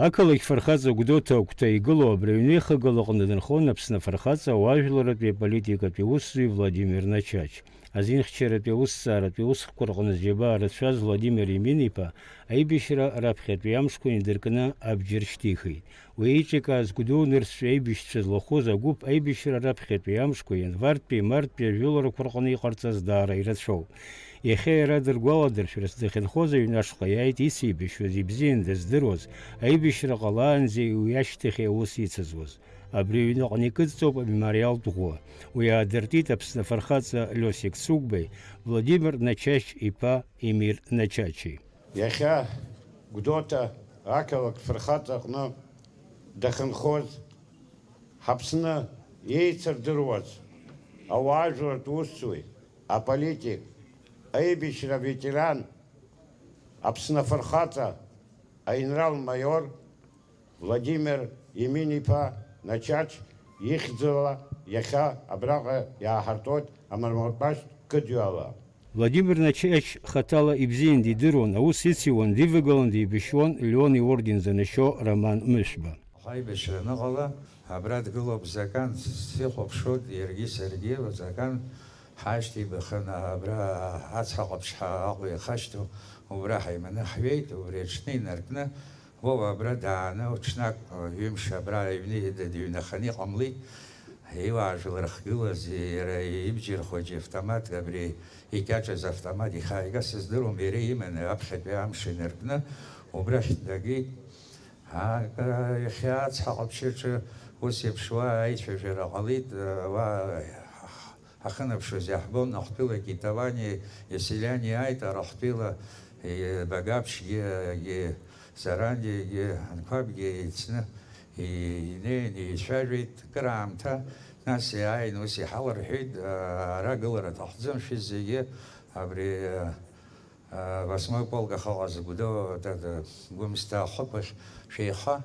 Ақалақь фархаҵа Гәдоуҭа агәҭа игылоу абри аҩны ихагыло аҟны дынхон Аԥсны афырхаҵа ауаажәларатәи аполитикатәи аусзуҩ Владимир Начач. Азинхьчаратәи аусҭҵааратәи усхқәа рҟны зџьабаа рацәаз Владимир Емин-иԥа аибашьра раԥхьатәи амшқәа инадыркны абџьар шьҭихит. Уи еиҿикааз Гәдоу нырцәтәи аибашьцәа злахәыз агәыԥ аибашьра раԥхьатәи амшқәа январьтәи марттәи ажәыларақәа рҟны иҟарҵаз даара ирацәоуп. Иахьа иара дыргәаладыршәарц дахьынхоз аҩны ашҟа иааит ицеибашьуаз ибзиан дыздыруаз аибашьра ҟалаанӡа уи ашьҭахь аус ицызуаз. Абри аҩны аҟны икыдҵоуп амемориалтә ӷәы. Уи аадыртит Аԥсны афырхаҵа Лиосик Цугбеи Владимир Начач иԥа Емир Начачи. Иахьа Гәдоуҭа ақалақь фырхаҵа аҟны дахьынхоз ҳаԥсны еицырдыруаз ауаажәлартә усзуҩ, аполитик, аибашьра ветеран, Аԥсны афырхаҵа аинрал-майор Владимир Емин-иԥа Начач ихьӡала иахьа абраҟа иааҳартуеит амармыртәашьтә кыдҩала. Владимир Начач хаҭала ибзиан дидыруан, аус ициуан, дивагылан, дибашьуан Леон иорден занашьо Роман Мышәба. Аибашьра аныҟала, абра дгылоуп Закан, сихәаԥшуеит иаргьы саргьы, Закан ҳашьҭибахын абра ацҳа ҟаԥшьҳа Аҟәа ихашьҭоу, убра ҳаиманы ҳҩеит, убри аҽны инаркны, Вова абра дааны ҽнак ҩымш абра аҩны дыҩнаханы иҟамлеит, иуаажәлар рыхгылаз иара ибџьар хәыҷы автомат, абри икьаҿыз автомат ихааигаз сыздыруам, иара иманы аԥхьатәи амш инаркны, убрахь дагеит. Иахьа ацҳа ҟаԥшьаҿы ус еиԥшуа аицәажәара ҟалеит, ҳахынаԥшыз иаҳбон ахәтәыла Китавани, Еселиани ааит, арахәтәыла Багаԥшьгьы, Зарандиагьы, Анқәабгьы еицны инеин еицәажәеит краамҭа, нас иааин ус иҳалырҳәеит, ара гылара аҭахӡамшәа зегьы абри 8 полк ахаҟаз Гәдоуҭа Гәымсҭа ахықәахь шәеиха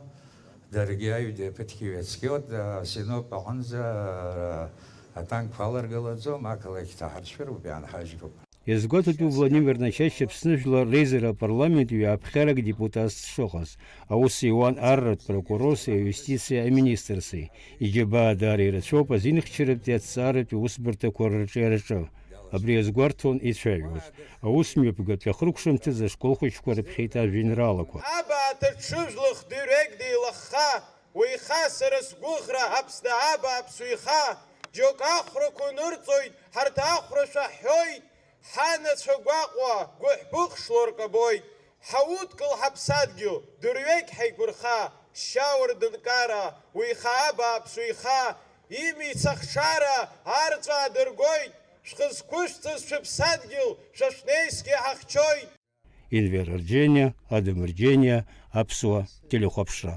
даргьы аҩада ԥыҭк иҩацқьоит, Синоп аҟынӡа атанкқәа аларгылаӡом, ақалақь ҭаҳарцәыруп, иаанҳажьгоуп. Иазгәаҭатәу Владимир Начач Аԥсны жәлар реизара апарламент ҩааԥхьарак депутатс дшыҟаз, аус иуан арратә прокурорси аиустициа аминистрси. Иџьабаа даара ирацәоуп азинхьчаратәи аҭҵааратәи усбарҭақәа рырҿиараҿы. Абри азгәарҭон ицәажәоз. Аусмҩаԥгатәи ахыркәшамҭаз ашколхәыҷқәа рыԥхьеит ажәеинраалақәа. Абааҭ аҽыжәлах дырҩегь деилахха, уеиха сара сгәыӷра Аԥсны абааԥс уеиха, џьоук ахәрақәа нырҵоит, ҳарҭ ахәрашәа ҳҳәоит, ҳанацәа гәаҟуа гәыҳәбыӷ шлоркабоит, ҳаудкыл ҳаԥсадгьыл, дырҩегь ҳаигәырха, шьаур дынкара, уеиха абааԥс уеиха, имиц ахшара арҵәаа дыргоит, шәхызқәышәҵыз шәыԥсадгьыл, шәышнеисгьы ҳахьчоит. Инвер Рџьениа, Адам Рџьениа, Аԥсуа телехәаԥшра.